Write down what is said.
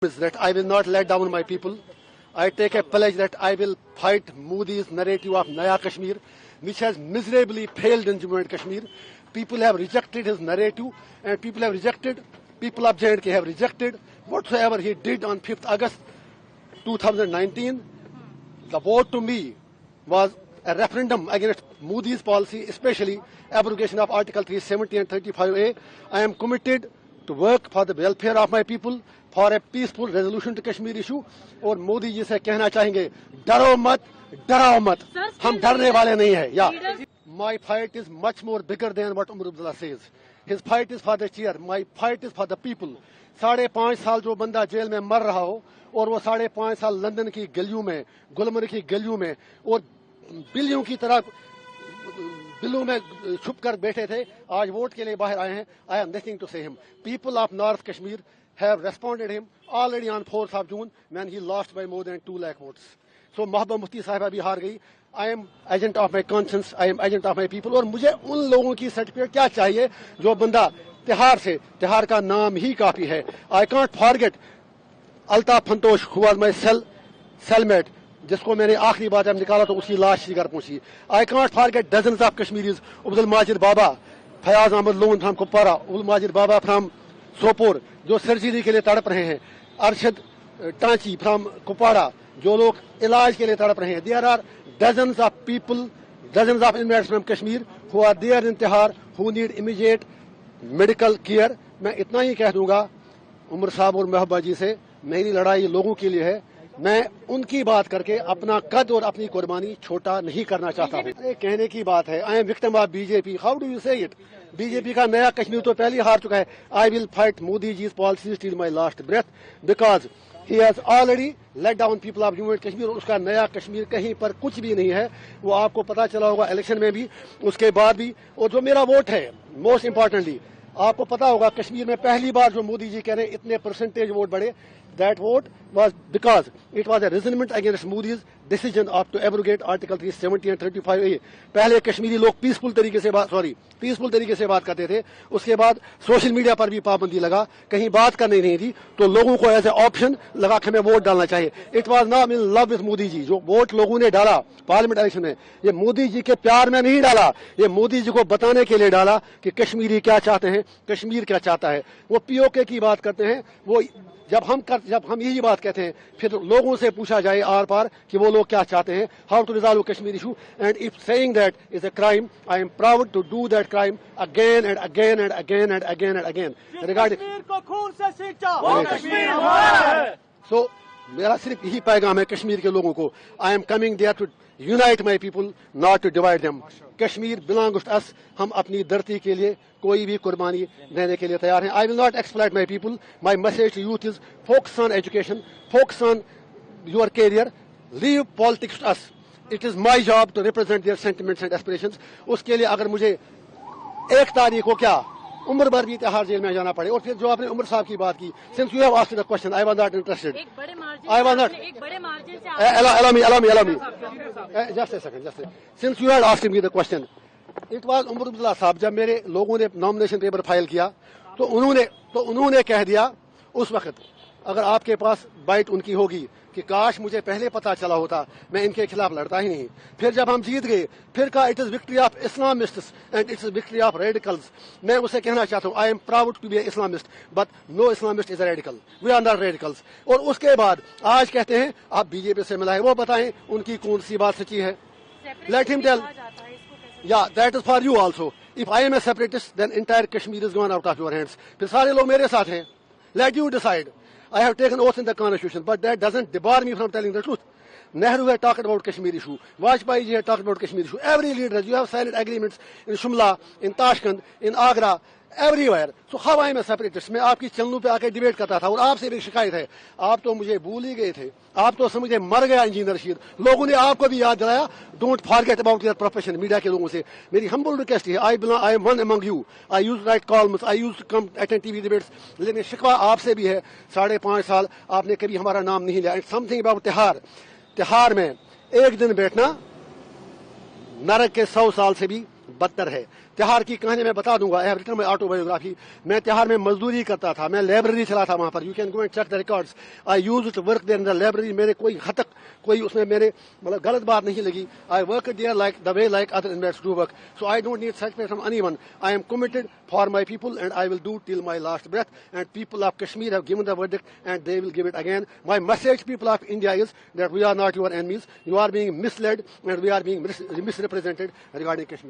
is that I will not let down my people. I take a pledge that I will fight Modi's narrative of Naya Kashmir, which has miserably failed in Jammu and Kashmir. People have rejected his narrative, and people of J&K have rejected whatsoever he did on 5th August 2019. The vote to me was a referendum against Modi's policy, especially abrogation of Article 370 and 35A. I am committed to work for the welfare of my people, for a peaceful resolution to Kashmir issue. और मोदी जी से कहना चाहेंगे, डरो मत, डराओ मत, हम डरने वाले नहीं हैं. Yeah, my fight is much more bigger than what Umar Abdullah says. His fight is for the chair. My fight is for the people. 5.5 साल जो बंदा जेल में मर रहा हो, और वो 5.5 साल लंदन की गलियों में, गुलमर्ग की गलियों में, और बिल्लियों की तरह बिल्लों में छुप कर बैठे थे, आज वोट के लिए बाहर आए हैं. I have nothing to say him. People of North Kashmir have responded him already on 4th of June when he lost by more than 2 lakh votes. So Mahbub Mufti साहिबा भी हार गई. I am agent of my conscience, I am agent of my people. और मुझे उन लोगों की certificate क्या चाहिए जो बंदा तिहार का नाम ही काफी है. I can't forget Altaf फंतोश who was my cellmate, जिसको मैंने आखिरी बार जब निकाला तो उसकी लाश ही घर पहुंची. I can't forget dozens of Kashmiris, Abdul Majid Baba, Fayaz Ahmad Loon from Kupwara, Abdul Majid Baba from Sopore, जो सर्जरी के लिए तड़प रहे हैं, अरशद टांची फ्रॉम कुपवाड़ा, जो लोग इलाज के लिए तड़प रहे हैं. There are dozens of people, dozens of inmates from Kashmir who are there in Tihar who need immediate medical care. मैं इतना ही कह दूंगा उमर साहब और महबूबा जी से, मेरी लड़ाई लोगों के लिए है. मैं उनकी बात करके अपना कद और अपनी कुर्बानी छोटा नहीं करना चाहता हूँ. कहने की बात है, I am victim of BJP. How do you say it? BJP का नया कश्मीर तो पहले ही हार चुका है. आई विल फाइट मोदी जी's policies till my last breath because he has already let down people of Jammu and Kashmir. उसका नया कश्मीर कहीं पर कुछ भी नहीं है. वो आपको पता चला होगा इलेक्शन में भी, उसके बाद भी. और जो मेरा वोट है, मोस्ट इम्पोर्टेंटली आपको पता होगा, कश्मीर में पहली बार जो मोदी जी कह रहे हैं इतने परसेंटेज वोट बढ़े, that vote was because it was a resentment against Modi's decision of to abrogate Article 370 and 35A. पहले कश्मीरी लोग पीसफुल तरीके से बात करते थे. उसके बाद सोशल मीडिया पर भी पाबंदी लगा, कहीं बात करनी नहीं थी, तो लोगों को ऐसे ऑप्शन लगा कि हमें वोट डालना चाहिए. It was not in love with Modi ji. जो वोट लोगों ने डाला पार्लियामेंट इलेक्शन में, ये मोदी जी के प्यार में नहीं डाला, ये मोदी जी को बताने के लिए डाला कि कश्मीरी क्या चाहते हैं, कश्मीर क्या चाहता है. वो पीओके की बात करते हैं. वो जब हम यही बात कहते हैं, फिर लोगों से पूछा जाए आर पार कि वो लोग क्या चाहते हैं, how to resolve Kashmir issue. And if saying that is a crime, I am proud to do that crime again and again and again and again and again. Kashmir को खून से सींचा, वो कश्मीर हमारा है. सो मेरा सिर्फ यही पैगाम है कश्मीर के लोगों को. I am coming there to unite my people, not to divide them. Kashmir belongs to us. हम अपनी धरती के लिए कोई भी कुर्बानी देने के लिए तैयार हैं. I will not exploit my people. My message to youth is focus on education, focus on your career, leave politics to us. It is my job to represent their sentiments and aspirations. उसके लिए अगर मुझे 1 तारीख को क्या उम्र भर भी तिहाड़ जेल में जाना पड़े. और फिर जो आपने उमर साहब की बात की, since you have asked the question, I was not interested. I was not. allow me just a second. Since you had asked me the question, it was Omar Abdullah साहब. जब मेरे लोगों ने नॉमिनेशन पेपर फाइल किया तो उन्होंने कह दिया उस वक्त, अगर आपके पास बाइट उनकी होगी कि काश मुझे पहले पता चला होता, मैं इनके खिलाफ लड़ता ही नहीं. फिर जब हम जीत गए, फिर कहा it is victory of Islamists and it's victory of radicals. मैं उसे कहना चाहता हूँ, I am proud to be Islamist, but no Islamist is a radical. We are not radicals. और उसके बाद आज कहते हैं आप बीजेपी से मिला है. वो बताएं उनकी कौन सी बात सच्ची है. Let him tell. Yeah, that is for you also. If I am a separatist, then entire Kashmir is gone out of your hands. फिर सारे लोग मेरे साथ हैं. Let you decide. I have taken oath in the constitution, but that doesn't debar me from telling the truth. Nehru had talked about Kashmir issue. Vajpayee ji had talked about Kashmir issue. Every leader, you have signed agreements in Shimla, in Tashkent, in Agra, everywhere. So how I am a separatist? मैं आपकी चैनलों पे आके debate करता था और आपसे भी शिकायत है. आप तो मुझे भूल ही गए थे. आप तो समझे मर गया इंजीनियर रशीद. लोगों ने आपको भी याद दिलाया. Don't forget about your profession. Media के लोगों से मेरी हम्बल रिक्वेस्ट है, I M one among you. I use right columns, I use come attend TV debates. लेकिन शिकवा आपसे भी है. 5.5 साल आपने कभी हमारा नाम नहीं लिया. इट्स समथिंग अबाउट तिहाड़ में एक दिन बैठना नरक के 100 साल से भी बदतर है. تہار کی کہانی میں بتا دوں گا. I have written my autobiography. میں تہار میں مزدوری کرتا تھا, میں لائبریری چلا تھا وہاں پر. You can go and check the records. I used to work there in the library. میرے کوئی حد تک کوئی اس میں میرے مطلب غلط بات نہیں لگی. I worked there like the way like other inmates do work. So I don't need satisfaction from anyone. I am committed for my people and I will do till my last breath. And people of Kashmir have given the verdict and they will give it again. My message, people of India, is that we are not your enemies. You are being misled and we are being misrepresented regarding Kashmir.